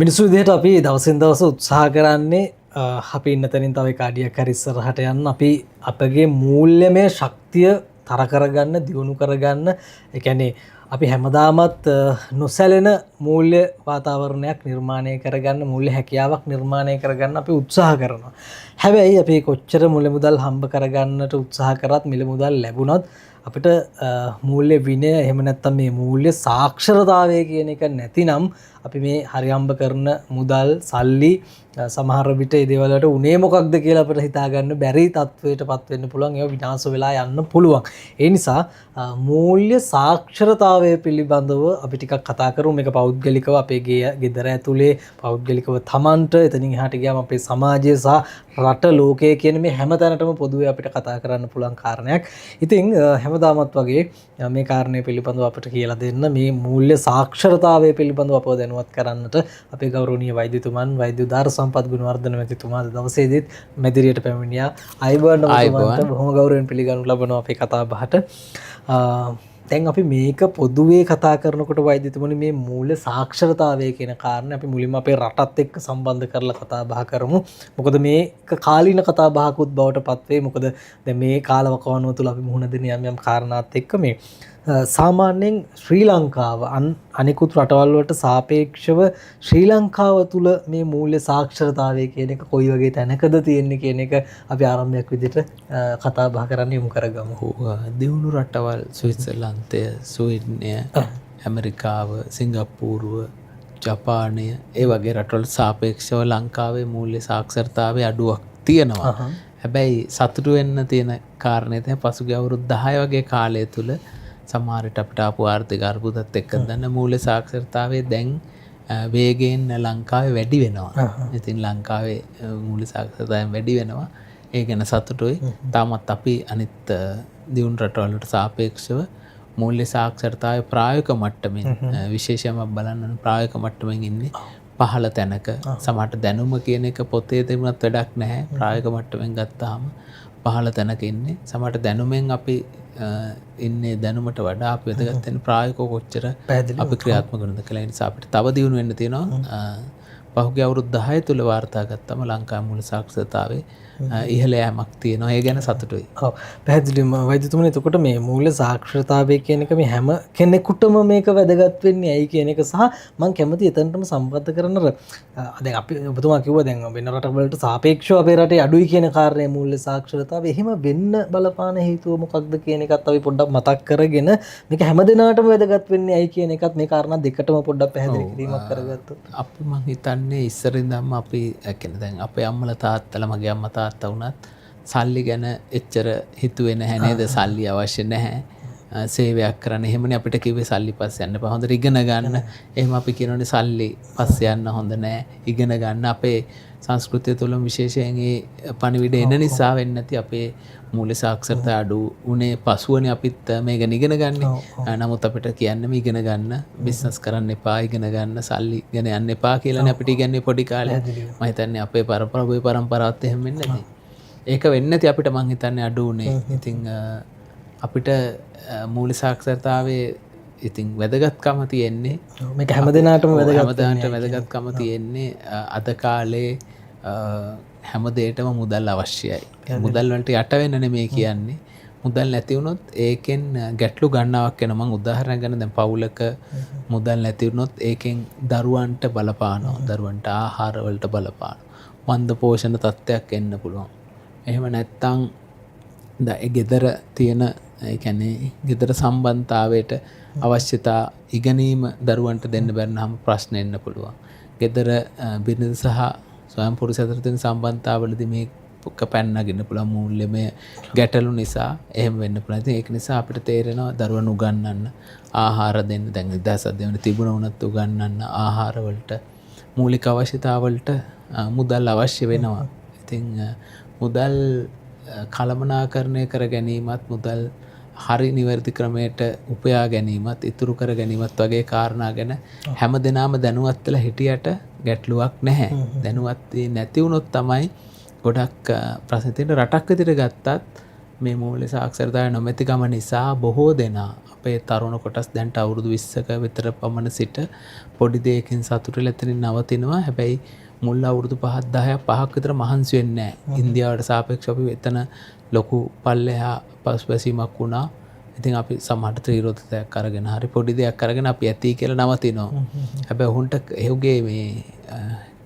මිනිස්සු විදිහට අපි දවසින් දවස උත්සාහ කරන්නේ අපි ඉන්න තැනින් තව කාඩියක් හරි ඉස්සරහට යන්න අපි අපගේ මූල්‍යමය ශක්තිය තර කරගන්න දියුණු කරගන්න ඒ කියන්නේ අපි හැමදාමත් නොසැලෙන මූල්‍ය වාතාවරණයක් නිර්මාණය කරගන්න මූල්‍ය හැකියාවක් නිර්මාණය කරගන්න අපි උත්සාහ කරනවා. හැබැයි අපි කොච්චර මුල මුදල් හම්බ කරගන්නට උත්සාහ කරත් මිල මුදල් ලැබුණත් අපිට මූල්‍ය විනය එහෙම නැත්නම් මේ මූල්‍ය සාක්ෂරතාවය කියන එක නැතිනම් අපි මේ හරි හම්බ කරන මුදල් සල්ලි සමහර විට ඒ දේවල් වලට උනේ මොකක්ද කියලා අපිට හිතා ගන්න බැරි තත්වයකටපත් වෙන්න පුළුවන්. ඒවා විනාශ වෙලා යන්න පුළුවන්. ඒ නිසා මූල්‍ය සාක්ෂරතාවය පිළිබඳව අපි ටිකක් කතා කරමු. මේක පෞද්ගලිකව අපේ ගෙදර ඇතුලේ පෞද්ගලිකව තමන්ට එතනින් එහාට ගියාම අපේ සමාජය සහ රට ලෝකය කියන මේ හැමතැනටම පොදුවේ අපිට කතා කරන්න පුළුවන් කාරණයක්. ඉතින් හැමදාමත් වගේ මේ කාරණය පිළිබඳව අපිට කියලා දෙන්න මේ මූල්‍ය සාක්ෂරතාවය පිළිබඳව අපව දැනුවත් කරන්නට අපේ ගෞරවනීය වෛද්‍යතුමන් වෛද්‍ය උදාර සම්පත් ගුණවර්ධන මැතිතුමා දවසේදීත් මැදිරියට පැමිණියා. අයබෝන් ඔබතුමන්ට බොහොම ගෞරවයෙන් පිළිගනු ලබනවා අපේ කතා බහට. දැන් අපි මේක පොදුවේ කතා කරනකොට වෛද්‍යතුමනි මේ මූල්‍ය සාක්ෂරතාවය කියන කාරණේ අපි මුලින්ම අපේ රටත් එක්ක සම්බන්ධ කරලා කතා බහ කරමු. මොකද මේක කාලීන කතා බහකුත් බවට පත් වෙයි. මොකද දැන් මේ කාලවකවානුව තුළ අපි මුහුණ දෙන යම් කාරණාත් එක්ක මේ සාමාන්‍යයෙන් ශ්‍රී ලංකාව අනිකුත් රටවල් වලට සාපේක්ෂව ශ්‍රී ලංකාව තුළ මේ මූල්‍ය සාක්ෂරතාවය කියන එක කොයි වගේ තැනකද තියෙන්නේ කියන එක අපි ආරම්භයක් විදිහට කතා බහ කරන්න යමු කරගමු. දියුණු රටවල් ස්විට්සර්ලන්තය, ස්වීඩනය, ඇමරිකාව, සිංගප්පූරුව, ජපානය ඒ වගේ රටවල් සාපේක්ෂව ලංකාවේ මූල්‍ය සාක්ෂරතාවය අඩුවක් තියෙනවා. හැබැයි සතුටු වෙන්න තියෙන කාරණේ තමයි පසුගිය අවුරුදු 10 වගේ කාලය තුල සමහරට අපිට ආපු ආර්ථික අර්බුදත් එක්ක දැන් මූල්‍ය සාක්ෂරතාවය දැන් වේගයෙන් ලංකාවේ වැඩි වෙනවා. ඉතින් ලංකාවේ මූල්‍ය සාක්ෂරතාවය වැඩි වෙනවා. ඒ ගැන සතුටුයි. තාමත් අපි අනිත් දියුණු රටවල් වලට සාපේක්ෂව මූල්‍ය සාක්ෂරතාවය ප්‍රායෝගික මට්ටමින් විශේෂයෙන්ම බලන්න ප්‍රායෝගික මට්ටමින් ඉන්නේ පහළ තැනක. සමහරට දැනුම කියන එක පොතේ තිබුණත් වැඩක් නැහැ. ප්‍රායෝගික මට්ටමින් ගත්තාම පහළ තැනක ඉන්නේ. සමහරට දැනුමෙන් අපි ඉන්නේ දැනුමට වඩා අපි වැදගත් වෙන ප්‍රායෝගිකව කොච්චර අපි ක්‍රියාත්මක කරනද කියලා. ඒ නිසා අපිට තව දියුණු වෙන්න තියෙනවා. පහුගිය අවුරුදු 10 තුල වාර්තා ගත්තම ලංකාවේ මූල්‍ය සාක්ෂරතාවේ ඉහළ යෑමක් තියෙනවා. ඒ ගැන සතුටුයි. ඔව් පැහැදිලිවම වෛද්‍යතුමනි එතකොට මේ මූල්‍ය සාක්ෂරතාවය කියන එක මේ හැම කෙනෙකුටම මේක වැදගත් වෙන්නේ ඇයි කියන එක සහ මම කැමති එතනටම සම්බන්ධ කරන දැන් අපි ඔබතුමා කිව්වා දැන් වෙන රටවලට සාපේක්ෂව අපේ රටේ අඩුයි කියන කාරණේ මූල්‍ය සාක්ෂරතාවය. එහෙම වෙන්න බලපාන හේතුව මොකක්ද කියන එකත් අපි පොඩ්ඩක් මතක් කරගෙන මේක හැමදෙනාටම වැදගත් වෙන්නේ ඇයි කියන එකත් මේ කාරණා දෙකටම පොඩ්ඩක් පැහැදිලි කිරීමක් කරගත්තොත්. අපි මං හිතන්නේ ඉස්සර ඉඳන්ම අපි කියන්නේ දැන් අපේ අම්මලා තාත්තලා මගේ අම්මා තාත්තා වුණත් සල්ලි ගැන එච්චර හිතුවේ නැහැ නේද? සල්ලි අවශ්‍ය නැහැ. සේවයක් කරන්න. එහෙමනේ අපිට කිව්වේ සල්ලි පස්සේ යන්න එපා. හොඳට ඉගෙන ගන්න. එහෙම අපි කියනෝනේ සල්ලි පස්සේ යන්න හොඳ නැහැ. ඉගෙන ගන්න. අපේ සංස්කෘතිය තුළ විශේෂයෙන් ඒ පණිවිඩ එන නිසා වෙන්නේ නැති අපේ මූල්‍ය සාක්ෂරතාව අඩු උනේ පසුවනේ අපිත් මේක ඉගෙන ගන්න. නමුත් අපිට කියන්නේ මේ ඉගෙන ගන්න, බිස්නස් කරන්න එපා, ඉගෙන ගන්න, සල්ලි ගැන යන්න එපා කියලානේ අපිට ඉගන්නේ පොඩි කාලේ. මම හිතන්නේ අපේ පරම්පරාවත් එහෙම වෙන්නේ නැති. ඒක වෙන්නේ නැති අපිට මං හිතන්නේ අඩු උනේ. ඉතින් අපිට මූල්‍ය සාක්ෂරතාවයේ ඉතින් වැදගත්කම තියෙන්නේ මේක හැමදෙනාටම වැදගත්කම තියෙන්නේ අද කාලේ හැම දෙයකටම මුදල් අවශ්‍යයි. මුදල් වලට යට වෙන්න නෙමෙයි කියන්නේ. මුදල් නැති වුණොත් ඒකෙන් ගැටලු ගන්නවක් වෙනවා. මම උදාහරණයක් ගන්න දැන් පවුලක මුදල් නැති වුණොත් ඒකෙන් දරුවන්ට බලපානවා. දරුවන්ට ආහාර වලට බලපානවා. මන්ද පෝෂණ තත්ත්වයක් එන්න පුළුවන්. එහෙම නැත්තම් ඒ ගෙදර තියෙන ඒ කියන්නේ ගෙදර සම්බන්ධතාවයට අවශ්‍යතා ඉගෙනීම දරුවන්ට දෙන්න බැරි නම් ප්‍රශ්න එන්න පුළුවන්. ගෙදර බිරිඳ සහ ස්වයං පුරුෂ අතර තියෙන සම්බන්ධතාවවලදී මේ කැපෙන්නගෙන පුළුවන් මූල්‍යමය ගැටලු නිසා එහෙම වෙන්න පුළුවන්. ඉතින් ඒක නිසා අපිට තේරෙනවා දරුවන් උගන්වන්න ආහාර දෙන්න දැන් 2007 වෙනි තිබුණ උනත් උගන්වන්න ආහාර වලට මූලික අවශ්‍යතාවලට මුදල් අවශ්‍ය වෙනවා. ඉතින් මුදල් කළමනාකරණය කර ගැනීමත් මුදල් හරි නිවැරදි ක්‍රමයට උපයා ගැනීමත් ඉතුරු කර ගැනීමත් වගේ කාරණා ගැන හැම දෙනාම දැනුවත් වෙලා හිටියට ගැටලුවක් නැහැ. දැනුවත් නැති වුණොත් තමයි ගොඩක් ප්‍රශ්න තියෙන. රටක් විදිහට ගත්තත් මේ මූල්‍ය සාක්ෂරතාවය නොමැතිකම නිසා බොහෝ දෙනා අපේ තරුණ කොටස් දැන්ට අවුරුදු 20ක විතර පමණ සිට පොඩි දෙයකින් සතුටු ලෙතනින් නවතිනවා. හැබැයි මුල් අවුරුදු 5-10ක් විතර මහන්සි වෙන්නේ නැහැ. ඉන්දියාවට සාපේක්ෂව අපි එතන ලොකු පල්ලෙහා පසුබැසීමක් වුණා. ඉතින් අපි සමහරට ත්‍රිරෝධයක් අරගෙන හරි පොඩි දෙයක් අරගෙන අපි ඇති කියලා නවතිනවා. හැබැයි ඔහුන්ට එහුගේ මේ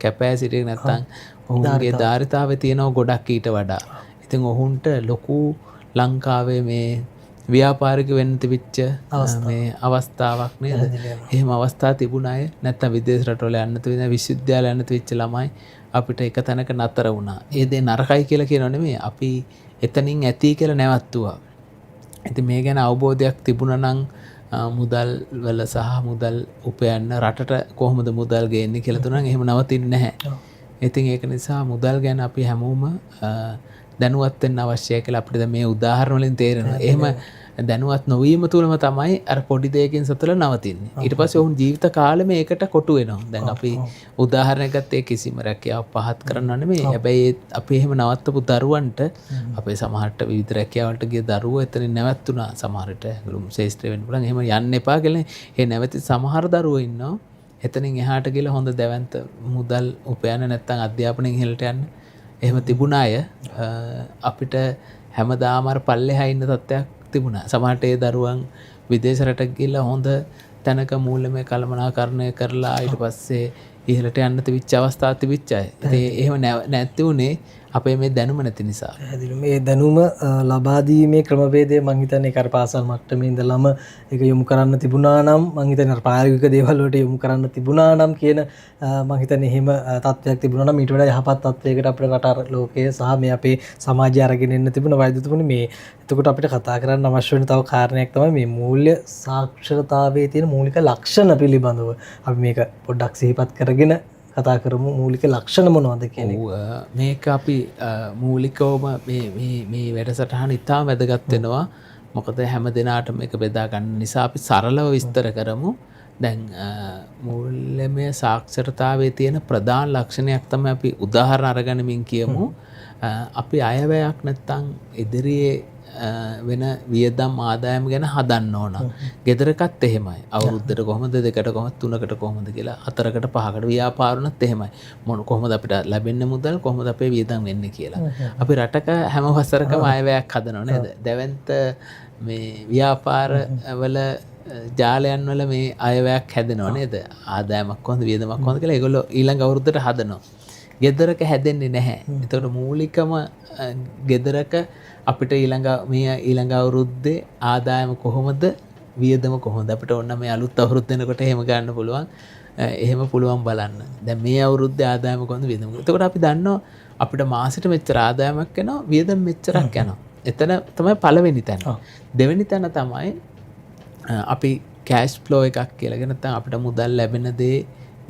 කැපැසිටි එක නැත්තම් ඔහුගේ ධාරිතාවේ තියෙනවා ගොඩක් ඊට වඩා. ඉතින් ඔහුන්ට ලොකු ලංකාවේ මේ ව්‍යාපාරික වෙන්න තිබිච්ච මේ අවස්ථාවක් නේද? එහෙම අවස්ථා තිබුණ අය නැත්තම් විදේශ රටවල යන්න තිබුණ විශ්වවිද්‍යාල යන්න තිබිච්ච ළමයි අපිට එක තැනක නතර වුණා. ඒ දේ නරකයි කියලා කියනව නෙමෙයි. අපි එතනින් ඇති කියලා නැවතුවා. ඉතින් මේ ගැන අවබෝධයක් තිබුණා නම් මුදල් වල සහ මුදල් උපයන්න රටට කොහොමද මුදල් ගේන්නේ කියලා තුනන් එහෙම නවතින්නේ නැහැ. ඉතින් ඒක නිසා මුදල් ගැන අපි හැමෝම දැනුවත් වෙන්න අවශ්‍යයි කියලා අපිට මේ උදාහරණ වලින් තේරෙනවා. එහෙම දැනුවත් නොවීම තුලම තමයි අර පොඩි දෙයකින් සතුල නවතින්නේ. ඊට පස්සේ ඔවුන් ජීවිත කාලෙම ඒකට කොටු වෙනවා. දැන් අපි උදාහරණයක් ගත්තේ කිසිම රැකියාවක් පහත් කරන්න නෙමෙයි. හැබැයි අපි එහෙම නවත්තපු දරුවන්ට අපේ සමහරට විවිධ රැකියාවලට ගිය දරුවෝ එතනින් නැවතුණා. සමහරට ගුරුම් ශේෂ්ත්‍රය වෙන්න පුළුවන්. එහෙම යන්න එපා කියලා. ඒ නැවති සමහර දරුවෝ ඉන්නවා. එතනින් එහාට ගිහලා හොඳ දැවැන්ත මුදල් උපයන්න නැත්නම් අධ්‍යාපනයෙන් ඉහළට යන්න. එහෙම තිබුණ අය අපිට හැමදාම අර පල්ලෙහා ඉන්න තත්ත්වයක් තිබුණා. සමහරට ඒ දරුවන් විදේශ රටක ගිහිල්ලා හොඳ තැනක මූල්‍යමය කළමනාකරණය කරලා ඊට පස්සේ ඉහළට යන්න තිබිච්ච අවස්ථා තිබිච්ච අය. ඉතින් එහෙම නැති උනේ අපේ මේ දැනුම නැති නිසා. මේ දැනුම ලබා දීමේ ක්‍රමවේදය මං හිතන්නේ කර පාසල් මට්ටමේ ඉඳලම ඒක යොමු කරන්න තිබුණා නම් මං හිතන්නේ ප්‍රායෝගික දේවල් වලට යොමු කරන්න තිබුණා නම් කියන මං හිතන්නේ එහෙම තත්ත්වයක් තිබුණා නම් ඊට වඩා යහපත් තත්ත්වයකට අපේ රට ලෝකයේ සහ මේ අපේ සමාජය අරගෙන එන්න තිබුණ වෛද්‍යතුමනි මේ එතකොට අපිට කතා කරන්න අවශ්‍ය වෙන තව කාරණයක් තමයි මේ මූල්‍ය සාක්ෂරතාවයේ තියෙන මූලික ලක්ෂණ පිළිබඳව අපි මේක පොඩ්ඩක් සිහිපත් කරගෙන කතා කරමු. මූලික ලක්ෂණ මොනවද කියන එක. මේක අපි මූලිකවම මේ වැඩසටහන ඉතාම වැදගත් වෙනවා. මොකද හැම දිනාටම මේක බෙදා ගන්න නිසා අපි සරලව විස්තර කරමු. දැන් මූල්‍යමය සාක්ෂරතාවයේ තියෙන ප්‍රධාන ලක්ෂණයක් තමයි අපි උදාහරණ අරගෙනමින් කියමු. අපි අයවැයක් නැත්තම් ඉදිරියේ වෙන වියදම් ආදායම ගැන හදන්න ඕන. ගෙදරකත් එහෙමයි. අවුරුද්දට කොහොමද, දෙකට කොහොමද, තුනකට කොහොමද කියලා, හතරකට පහකට ව්‍යාපාරුණත් එහෙමයි. කොහොමද අපිට ලැබෙන්නේ මුදල්, කොහොමද අපේ වියදම් වෙන්නේ කියලා. අපි රටක හැම වසරකම අයවැයක් හදනව නේද? දැවැන්ත මේ ව්‍යාපාර වල ජාලයන් වල මේ අයවැයක් හැදෙනව නේද? ආදායමක් කොහොමද, වියදමක් කොහොමද කියලා ඒගොල්ලෝ ඊළඟ අවුරුද්දට හදනවා. ගෙදරක හැදෙන්නේ නැහැ. එතකොට මූලිකම ගෙදරක අපිට ඊළඟ අවුරුද්දේ ආදායම කොහොමද, වියදම කොහොමද, අපිට ඕන මේ අලුත් අවුරුද්ද එනකොට එහෙම ගන්න පුළුවන්. එහෙම පුළුවන් බලන්න. දැන් මේ අවුරුද්දේ ආදායම කොහොමද, වියදම. එතකොට අපි දන්නවා අපිට මාසෙට මෙච්චර ආදායමක් එනවා, වියදම මෙච්චරක් යනවා. එතන තමයි පළවෙනි තැන. දෙවෙනි තැන තමයි අපි කෑෂ් ෆ්ලෝ එකක් කියලා ගෙන නැත්නම් අපිට මුදල් ලැබෙන දේ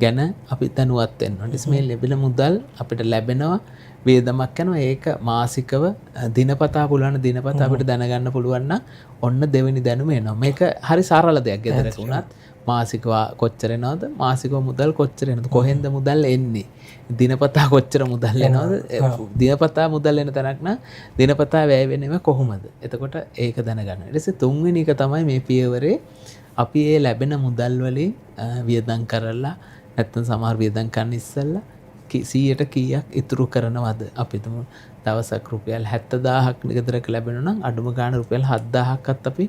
ගැන අපි දැනුවත් වෙන්න ඕනේ. මේ ලැබෙන මුදල් අපිට ලැබෙනවා, වේදමක් යනවා. ඒක මාසිකව දිනපතා පුළුවන් දිනපතා අපිට දැනගන්න පුළුවන් නම් ඔන්න දෙවෙනි දැනුම එනවා. මේක හරි සරල දෙයක්. ගෙදරක වුණත් මාසිකව කොච්චර එනවද, මාසිකව මුදල් කොච්චර එනවද, කොහෙන්ද මුදල් එන්නේ, දිනපතා කොච්චර මුදල් එනවද, දිනපතා මුදල් එන තැනක් නම් දිනපතා වැය වෙන්නේ කොහොමද. එතකොට ඒක දැනගන්න. ඊට පස්සේ තුන්වෙනි එක තමයි මේ පියවරේ අපි ඒ ලැබෙන මුදල් වලින් වියදම් කරලා නැත්නම් සමහර වියදම් කරන්න ඉස්සෙල්ලා 100ට කීයක් ඉතුරු කරනවද. අපි තුමු දවසක් රුපියල් 70000ක් ගෙදරක ලැබෙනවා නම් අඩුම ගාණ රුපියල් 7000ක්වත් අපි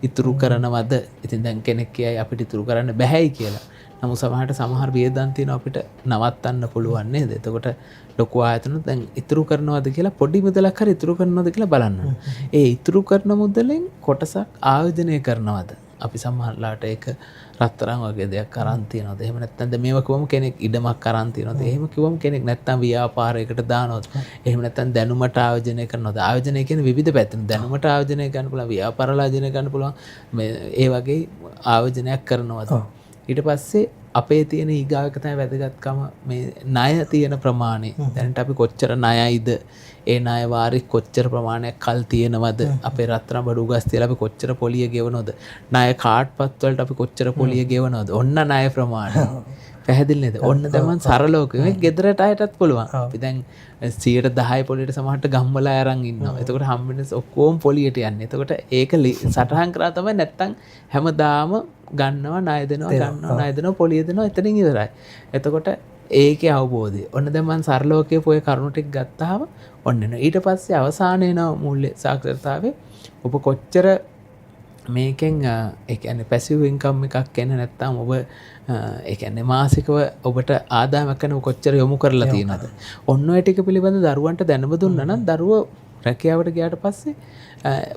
ඉතුරු කරනවද. ඉතින් දැන් කෙනෙක් කියයි අපිට ඉතුරු කරන්න බැහැයි කියලා. නමුත් සමහර වියදම් තියෙනවා අපිට නවත්තන්න පුළුවන් නේද. එතකොට ලොකු ආයතන දැන් ඉතුරු කරනවද කියලා පොඩි මුදලක් හරි ඉතුරු කරනවද කියලා බලන්න. ඒ ඉතුරු කරන මුදලෙන් කොටසක් ආයෝජනය කරනවද. අපි සමහරලාට ඒක රත්තරන් වගේ දෙයක් අරන් තියනවාද, එහෙම නැත්නම් මේව කිව්වම කෙනෙක් ඉඩමක් අරන් තියනවාද, එහෙම කිව්වම කෙනෙක් නැත්නම් ව්‍යාපාරයකට දානවාද, එහෙම නැත්නම් දැනුමට ආයෝජනය කරනවාද. ආයෝජනය කියන්නේ විවිධ පැතින් දැනුමට ආයෝජනය කරන්න පුළුවන්, ව්‍යාපාරවල ආයෝජනය කරන්න පුළුවන්, මේ ඒ වගේ ආයෝජනයක් කරනවාද. ඊට පස්සේ අපේ තියෙන ඊගාවක තමයි වැදගත්කම මේ ණය තියෙන ප්‍රමාණය. දැනට අපි කොච්චර ණයයිද, ඒ ණය වාරි කොච්චර ප්‍රමාණයක් කල් තියෙනවද, අපේ රත්තරන් බඩු ගස් තියලා අපි කොච්චර පොලිය ගෙවනවද, ණය කාඩ් පත් වලට අපි කොච්චර පොලිය ගෙවනවද, ඔන්න ණය ප්‍රමාණය. පැහැදිලි නේද? ඔන්න දැන් මම සරලව කිව්වේ ගෙදරට අයටත් පුළුවන්. අපි දැන් 10% පොලියට සමහරට ගම්වල අරන් ඉන්නවා. එතකොට හම්බෙන්නේ ඔක්කොම පොලියට යන්නේ. එතකොට ඒක සටහන් කරා තමයි නැත්තම් හැමදාම ගන්නවා ණය දෙනවා පොලිය දෙනවා එතනින් ඉවරයි. එතකොට ඒකේ අවබෝධය. ඔන්න දැන් මම සරලව කියපු ඔය කරුණු ටික ගත්තාම ඔන්න එනවා. ඊට පස්සේ අවසානයේ එන මූල්‍ය සාක්ෂරතාවේ ඔබ කොච්චර මේකෙන් ඒ කියන්නේ පැසිව් ඉන්කම් එකක් එන්න නැත්නම් ඔබ ඒ කියන්නේ මාසිකව ඔබට ආදායමක් කරන කොච්චර යොමු කරලා තියෙනවද? ඔන්න ඔය ටික පිළිබඳ දරුවන්ට දැනුම දුන්නා නම් දරුවෝ රැකියාවට ගියාට පස්සේ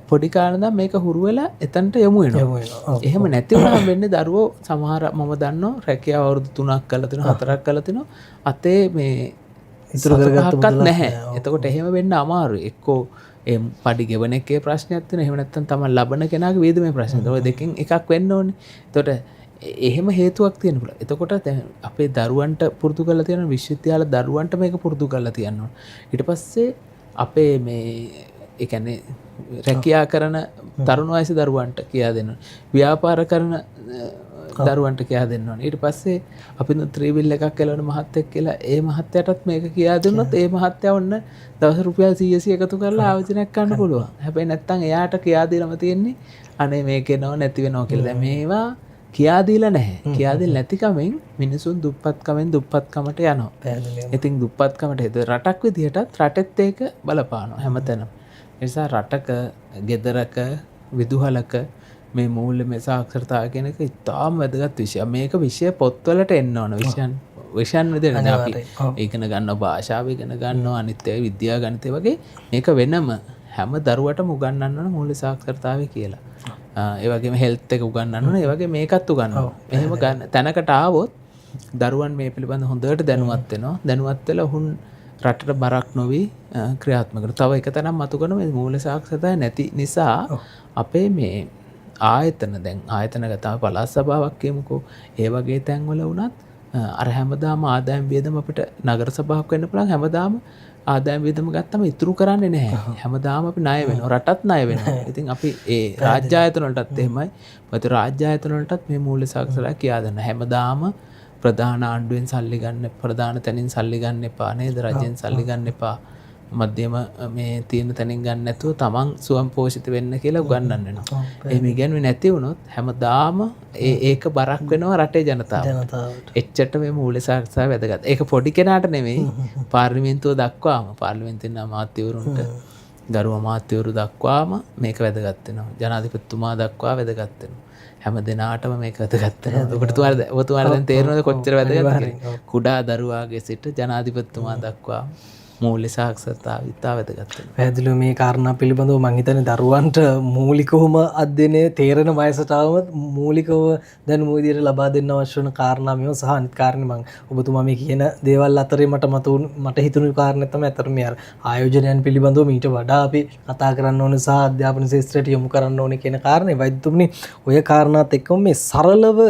පොඩි කාලේ ඉඳන් මේක හුරු වෙලා එතනට යොමු වෙනවා. එහෙම නැති වුණාම වෙන්නේ දරුවෝ සමහර මම දන්නවා රැකියාව අවුරුදු 3ක් කරලා තිනවා 4ක් කරලා තිනවා අතේ මේ ඉතුරු කරගත්තත් නැහැ. එතකොට එහෙම වෙන්න අමාරුයි. එක්කෝ ඒ පඩි ගෙවන එකේ ප්‍රශ්නයක් තියෙනවා. එහෙම නැත්නම් තමයි ලබන කෙනාගේ වේදමේ ප්‍රශ්නයක්. ඔය දෙකෙන් එකක් වෙන්න ඕනේ. එතකොට එහෙම හේතුවක් තියෙන පුළුවන්. එතකොට දැන් අපේ දරුවන්ට පුරුදු කරලා තියෙන විශ්වවිද්‍යාල දරුවන්ට මේක පුරුදු කරලා තියන්න ඕනේ. ඊට පස්සේ අපේ මේ ඒ කියන්නේ රැකියා කරන තරුණ වයසේ දරුවන්ට කියා දෙන්න ඕනේ. ව්‍යාපාර කරන දරුවන්ට කියා දෙන්න ඕනේ. ඊට පස්සේ අපි ත්‍රිවිල් එකක් එළවන මහත්තයෙක් කියලා ඒ මහත්තයාටත් මේක කියා දුන්නොත් ඒ මහත්තයා ඔන්න දවස් රුපියල් 100 එකතු කරලා ආයෝජනයක් ගන්න පුළුවන්. හැබැයි නැත්තම් එයාට කියා දෙලම තියෙන්නේ අනේ මේකේනව නැති වෙනවා කියලා. දැන් මේවා කියා දීලා නැහැ. කියා දෙන්නේ නැතිකමෙන් මිනිසුන් දුප්පත්කමට යනවා. ඉතින් දුප්පත්කමට හේතු රටක් විදිහටත් රටෙත් ඒක බලපානවා හැමතැනම. ඒ නිසා රටක, ගෙදරක, විදුහලක මේ මූල්‍යමය සාක්ෂරතාවය කියන එක ඉතාම වැදගත් විෂයක්. මේක විෂය පොත්වලට එන්න ඕන විෂයන් විදිහට අපි ඉගෙන ගන්න භාෂාව ඉගෙන ගන්නවා අනිත් ඒවා විද්‍යා ගණිතය වගේ මේක වෙනම හැම දරුවටම උගන්වන්න ඕන මූල්‍ය සාක්ෂරතාවය කියලා. ඒ වගේම හෙල්ත් එක උගන්වන්න ඕන. ඒ වගේ මේකත් උගන්වනවා. එහෙම ගන්න තැනකට ආවොත් දරුවන් මේ පිළිබඳ හොඳට දැනුවත් වෙනවා. දැනුවත් වෙලා ඔවුන් රටට බරක් නොවි ක්‍රියාත්මක කරනවා. තව එක තැනක් මතු කරන මේ මූල්‍ය සාක්ෂරතාවය නැති නිසා අපේ මේ ආයතන දැන් ආයතනගතව පළාත් සභාවක් කියමුකෝ. ඒ වගේ තැන්වල වුණත් අර හැමදාම ආදායම් වියදම අපිට නගර සභාවක් වෙන්න පුළුවන්. හැමදාම ආදායම් වියදම ගත්තම ඉතුරු කරන්නේ නැහැ. හැමදාම අපි ණය වෙනවා. රටත් ණය වෙනවා. ඉතින් අපි ඒ රාජ්‍ය ආයතන වලටත් එහෙමයි. මොකද රාජ්‍ය ආයතන වලටත් මේ මූල්‍ය සාක්ෂරතාවය කියා දෙන්න. හැමදාම ප්‍රධාන ආණ්ඩුවෙන් සල්ලි ගන්න, ප්‍රධාන තැනින් සල්ලි ගන්න එපා නේද? රජෙන් සල්ලි ගන්න එපා. මධ්‍යම මේ තියෙන තැනින් ගන්න නැතුව තමන් සුවම් පෝෂිත වෙන්න කියලා උගන්වන්න වෙනවා. එහෙම ඉගෙනුවේ නැති වුණොත් හැමදාම ඒක බරක් වෙනවා රටේ ජනතාවට. එච්චරට මේ මූල්‍ය සාක්ෂරතාවය වැදගත්. ඒක පොඩි කෙනාට නෙමෙයි පාර්ලිමේන්තුව දක්වාම පාර්ලිමේන්තුවේ අමාත්‍යවරුන්ට ගරු අමාත්‍යවරු දක්වාම මේක වැදගත් වෙනවා. ජනාධිපතිතුමා දක්වා වැදගත් වෙනවා. හැම දිනාටම මේක වැදගත් වෙනවා. ඔබතුමාට දැන් තේරෙනවද කොච්චර වැදගත් කියලා? කුඩා දරුවාගේ සිට ජනාධිපතිතුමා දක්වා මූල්‍ය සාක්ෂරතාවය ඉතා වැදගත් වෙනවා. පැහැදිලිව මේ කාරණා පිළිබඳව මම හිතන්නේ දරුවන්ට මූලිකවම අධ්‍යයනය තේරෙන වයසට આવම මූලිකව දැනුම විදියට ලබා දෙන්න අවශ්‍ය වෙන කාරණා මේව සහ අනිත් කාරණේ මම ඔබතුමා මේ කියන දේවල් අතරේ මට හිතුණු කාරණේ තමයි අතර මේ ආයෝජනයන් පිළිබඳව මීට වඩා අපි කතා කරන්න ඕනේ සහ අධ්‍යාපන ශාස්ත්‍රයට යොමු කරන්න ඕනේ කියන කාරණේ වෛද්‍යතුමනි ඔය කාරණාත් එක්කම මේ සරලව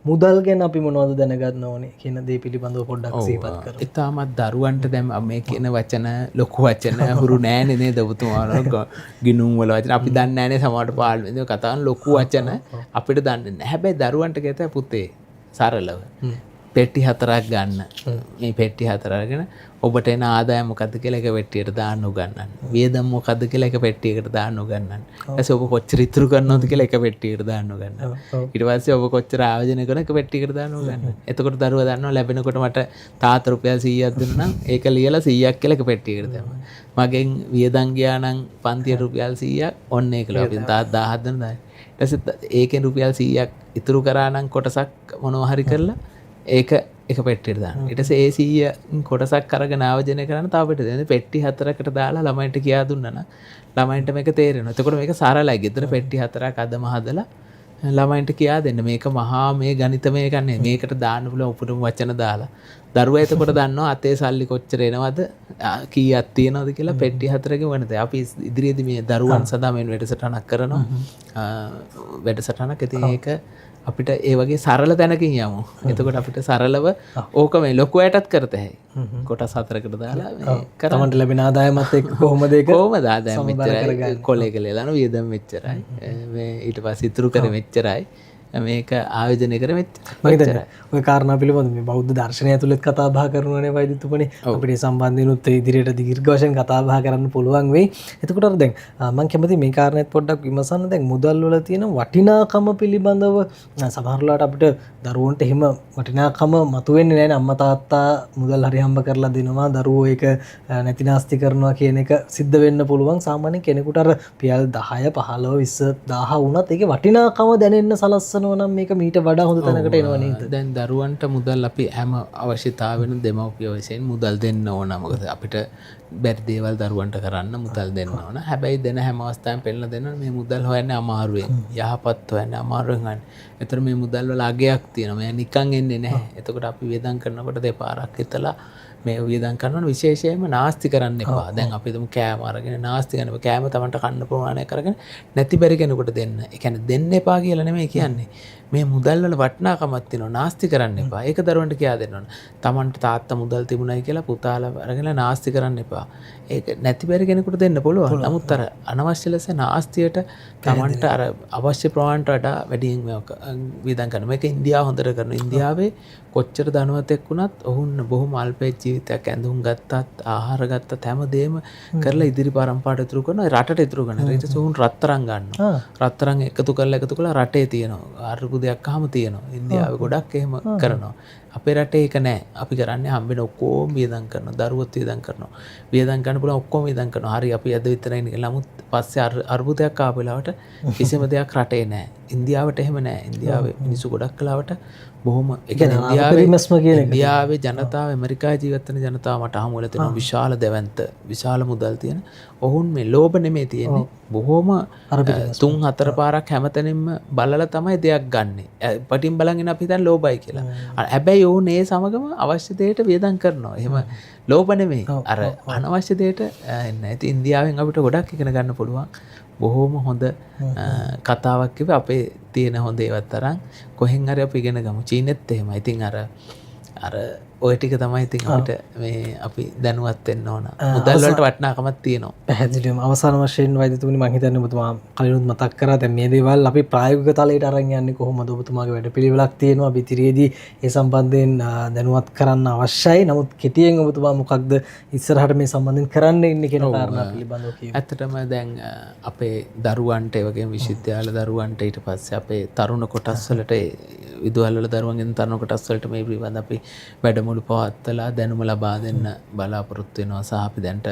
මුදල් ගැන අපි මොනවද දැනගන්න ඕනේ කියන දේ පිළිබඳව පොඩ්ඩක් සිහිපත් කරමු. ඉතාමත් දරුවන්ට දැන් මේ කියන වචන ලොකු වචන හුරු නෑනේ නේද ඔබතුමාලා ගිනුම් වල වචන අපි දන්නේ නෑනේ සමහරට පාළුවේ කතා කරන ලොකු වචන අපිට දන්නේ නැහැ. හැබැයි දරුවන්ට කියත පුතේ සරලව පෙට්ටි 4ක් ගන්න. මේ පෙට්ටි 4 අරගෙන ඔබට එන ආදායම මොකද්ද කියලා එක පෙට්ටියට දාන්න උගන්වන්න. වියදම් මොකද්ද කියලා එක පෙට්ටියකට දාන්න උගන්වන්න. ඊට පස්සේ ඔබ කොච්චර ඉතුරු කරනවද කියලා එක පෙට්ටියකට දාන්න උගන්වන්න. ඊට පස්සේ ඔබ කොච්චර ආයෝජනය කරන එක පෙට්ටියකට දාන්න උගන්වන්න. එතකොට දරුවා දන්නවා ලැබෙනකොට මට තාත්තා රුපියල් 100ක් දුන්නා නම් ඒක ලියලා 100ක් කියලා එක පෙට්ටියකට දාන්න. මගෙන් වියදම් ගියා නම් පන්තියට රුපියල් 100ක් ඔන්න ඒකලා අපි තාත්තා 1000ක් දුන්නා. ඊට පස්සේ ඒකෙන් රුපියල් 100ක් ඉතුරු කරා නම් කොටසක් මොනවා හරි කරලා ඒක එක පෙට්ටියට දාන්න. ඊට පස්සේ ඒ 100 කොටසක් අරගෙන ආයෝජනය කරන්න තව පෙට්ටි පෙට්ටි 4කට දාලා ළමයින්ට කියා දුන්නා නම් ළමයින්ට මේක තේරෙනවා. එතකොට මේක සරලයි. ගෙදර පෙට්ටි 4ක් අදම හදලා ළමයින්ට කියා දෙන්න. මේක මහා මේ ගණිතමය ගන්නේ. මේකට දාන්න පුළුවන් උපුටුම වචන දාලා. දරුවා එතකොට දන්නවා අතේ සල්ලි කොච්චර එනවද කීයක් තියෙනවද කියලා පෙට්ටි 4කින් වෙනද. අපි ඉදිරියේදී මේ දරුවන් සදා මේ වැඩසටහනක් කරනවා. වැඩසටහනක්. ඉතින් ඒක අපිට ඒ වගේ සරල තැනකින් යමු. එතකොට අපිට සරලව ඕක මේ ලොකු අයටත් කරත හැකියි. කොටස් 4කට දාලා මේ තමන්ට ලැබෙන ආදායමත් එක්ක කොහොමද ඒක කොහොමද ආදායම මෙච්චරයි කොලේක ලේලාන වියදම් මෙච්චරයි මේ ඊට පස්සේ ඉතුරු කරේ මෙච්චරයි මේක ආයෝජනය කරවෙත් මහිතන ඔය කාරණා පිළිබඳ මේ බෞද්ධ දර්ශනය තුළෙත් කතා බහ කරනවනේ වෛද්‍යතුමනි අපිට සම්බන්ධනුත් ඉදිරියට දීර්ඝ වශයෙන් කතා බහ කරන්න පුළුවන් වෙයි. එතකොට දැන් මම කැමති මේ කාරණේත් පොඩ්ඩක් විමසන්න. දැන් මුදල් වල තියෙන වටිනාකම පිළිබඳව සමහරලාට අපිට දරුවන්ට එහෙම වටිනාකම මතුවෙන්නේ නැහැ නේ. අම්මා තාත්තා මුදල් හරි හම්බ කරලා දෙනවා දරුවෝ ඒක නැති නාස්ති කරනවා කියන එක සිද්ධ වෙන්න පුළුවන්. සාමාන්‍ය කෙනෙකුට අර පියල් 10 15 20 1000 වුණත් ඒකේ වටිනාකම දැනෙන්න සලස්සනවා නම් මේක මීට වඩා හොඳ තැනකට එනවා නේද? දැන් දරුවන්ට මුදල් අපි හැම අවශ්‍යතාවෙන දෙමව්පියෝ විසින් මුදල් දෙන්න ඕන. මොකද අපිට බැරි දේවල් දරුවන්ට කරන්න මුදල් දෙන්න ඕන. හැබැයි දෙන හැම අවස්ථාවෙම පෙන්නලා දෙනවා මේ මුදල් හොයන්නේ අමාරුවෙන්. යහපත් හොයන්නේ අමාරුවෙන් ගන්න. ඒතර මේ මුදල් වල අගයක් තියෙනවා. මේ නිකන් එන්නේ නැහැ. එතකොට අපි වියදම් කරනකොට දෙපාරක් හිතලා මේ වියදම් කරනවා. විශේෂයෙන්ම නාස්ති කරන්න එපා. දැන් අපි හිතමු කෑම අරගෙන නාස්ති කරන්න එපා. කෑම තමන්ට කන්න ප්‍රමාණයක් කරගෙන නැති බැරි කෙනෙකුට දෙන්න. ඒ කියන්නේ දෙන්න එපා කියලා නෙමෙයි කියන්නේ. මේ මුදල් වල වටිනාකමක් තියෙනවා. නාස්ති කරන්න එපා. ඒක දරුවන්ට කියා දෙන්න ඕන. තමන්ට තාත්තා මුදල් තිබුණයි කියලා පුතාලා අරගෙන නාස්ති කරන්න එපා. ඒක නැති බැරි කෙනෙකුට දෙන්න පුළුවන්. නමුත් අර අනවශ්‍ය ලෙස නාස්තියට තමන්ට අර අවශ්‍ය ප්‍රමාණයට වඩා වැඩියෙන් වියදම් කරනවා. මේක ඉන්දියාව හොඳට කරනවා. ඉන්දියාවේ කොච්චර ධනවතෙක් වුණත් ඔවුන් බොහොම අල්පේ ජීවිතයක් ඇඳුම් ගත්තත් ආහාර ගත්තත් හැමදේම කරලා ඉදිරි පරම්පරාවට ඉතුරු කරනවා. රටට ඉතුරු කරනවා. ඊට පස්සේ ඔවුන් රත්තරන් ගන්නවා. රත්තරන් එකතු කරලා රටේ තියෙනවා. අරුබුදයක් අහම තියෙනවා. ඉන්දියාවේ ගොඩක් එහෙම කරනවා. අපේ රටේ ඒක නෑ. අපි කරන්නේ හම්බෙන ඔක්කොම වියදම් කරනවා. දරුවොත් වියදම් කරනවා. වියදම් ගන්න පුළුවන් ඔක්කොම වියදම් කරනවා. හරි අපි අද විතරයි නේ. නමුත් පස්සේ අරුබුදයක් ආපු වෙලාවට කිසිම දෙයක් රටේ නෑ. ඉන්දියාවට එහෙම නෑ. ඉන්දියාවේ මිනිස්සු ගොඩක් කලාවට බොහොම ඒ කියන්නේ ඉන්දියාවේ ජනතාව ඇමරිකාවේ ජීවත් වෙන ජනතාව මට හමු වෙලා තියෙනවා විශාල දැවැන්ත විශාල මුදල් තියෙන. ඔවුන් මේ ලෝභ නෙමෙයි තියෙන්නේ. බොහොම 3-4 පාරක් හැමතැනින්ම බලලා තමයි දෙයක් ගන්නෙ. පටින් බලගෙන අපි හිතන්නේ ලෝභයි කියලා. හැබැයි ඔවුන් ඒ සමගම අවශ්‍ය දෙයට වියදම් කරනවා. එහෙම ලෝභ නෙමෙයි. අර අනවශ්‍ය දෙයට එන්නේ. ඉතින් ඉන්දියාවෙන් අපිට ගොඩක් ඉගෙන ගන්න පුළුවන්. බොහොම හොඳ කතාවක් කිව්වේ අපේ තියෙන හොඳ ඒවත් අරන් කොහෙන් හරි අපි ඉගෙන ගමු. චීනෙත් එහෙමයි. ඉතින් අර ඔය ටික තමයි ඉතින් අපිට මේ අපි දැනුවත් වෙන්න ඕන. මුදල් වලට වටිනාකමක් තියෙනවා. පැහැදිලිවම අවසාන වශයෙන් වෛද්‍යතුමනි මම හිතන්නේ ඔබතුමා කලිනුත් මතක් කරා දැන් මේ දේවල් අපි ප්‍රායෝගික තලයට අරන් යන්නේ කොහොමද? ඔබතුමාගේ වැඩපිළිවෙලක් තියෙනවා. අපි ඉදිරියේදී ඒ සම්බන්ධයෙන් දැනුවත් කරන්න අවශ්‍යයි. නමුත් කෙටියෙන් ඔබතුමා මොකක්ද ඉස්සරහට මේ සම්බන්ධයෙන් කරන්න ඉන්නේ කියන කාරණා පිළිබඳව කියන්න. ඇත්තටම දැන් අපේ දරුවන්ට ඒ වගේම විශ්වවිද්‍යාල දරුවන්ට ඊට පස්සේ අපේ තරුණ කොටස් වලට විදුහල් වල දරුවන්ගෙන් තරුණ කොටස් වලට මේ පිළිබඳ අපි වැඩමුළු පවත්වලා දැනුම ලබා දෙන්න බලාපොරොත්තු වෙනවා. සහ අපි දැන්ට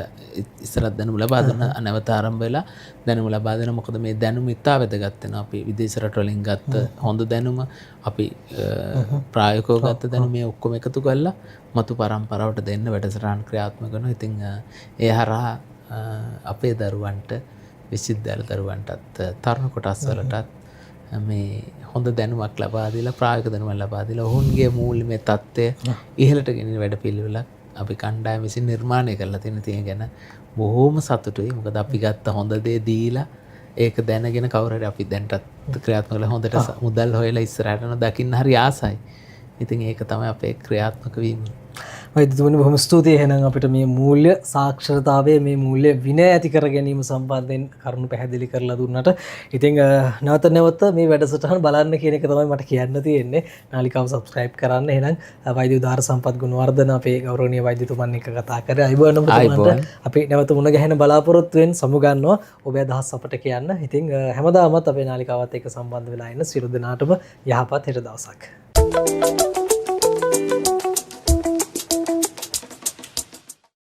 ඉස්සරහට දැනුම ලබා දෙන්න නැවත ආරම්භ වෙලා දැනුම ලබා දෙනවා. මොකද මේ දැනුම ඉතා වැදගත් වෙනවා. අපි විදේශ රටවලින් ගත්ත හොඳ දැනුම අපි ප්‍රායෝගිකව ගත්ත දැනුම මේ ඔක්කොම එකතු කරලා මතු පරම්පරාවට දෙන්න වැඩසටහන් ක්‍රියාත්මක කරනවා. ඉතින් ඒ හරහා අපේ දරුවන්ට විශ්වවිද්‍යාල දරුවන්ටත් තරුණ කොටස් වලටත් මේ හොඳ දැනුමක් ලබා දීලා ප්‍රායෝගික දැනුමක් ලබා දීලා ඔවුන්ගේ මූලිකම தත්ත්වය ඉහළට ගෙනින වැඩපිළිවෙලක් අපි කණ්ඩායම විසින් නිර්මාණය කරලා තියෙන ගැන බොහෝම සතුටුයි. මොකද අපි ගත්ත හොඳ දේ දීලා ඒක දැනගෙන කවුරු හරි අපි දැන්ටත් ක්‍රියාත්මක කරලා හොඳට මුදල් හොයලා ඉස්සරහට යන දකින්න හරි ආසයි. ඉතින් ඒක තමයි අපේ ක්‍රියාත්මක වීම. වෛද්‍යතුමනි බොහොම ස්තුතියි. එහෙනම් අපිට මේ මූල්‍ය සාක්ෂරතාවයේ මේ මූල්‍ය විනය ඇති කර ගැනීම සම්බන්ධයෙන් කරුණු පැහැදිලි කරලා දුන්නට. ඉතින් නැවත මේ වැඩසටහන බලන්න කියන එක තමයි මට කියන්න තියෙන්නේ. නාලිකාව subscribe කරන්න. එහෙනම් වෛද්‍ය උදාර සම්පත් ගුණවර්ධන අපේ ගෞරවනීය වෛද්‍යතුමන් එක්ක කතා කරේ. අයිබෝන් ඔබතුමන්ට අපි නැවත මුණ ගැහෙන බලාපොරොත්තු වෙන සමුගන්නවා. ඔබේ අදහස් අපට කියන්න. ඉතින් හැමදාමත් අපේ නාලිකාවත් එක්ක සම්බන්ධ වෙලා ඉන්න සියලු දෙනාටම යහපත් හෙට දවසක්.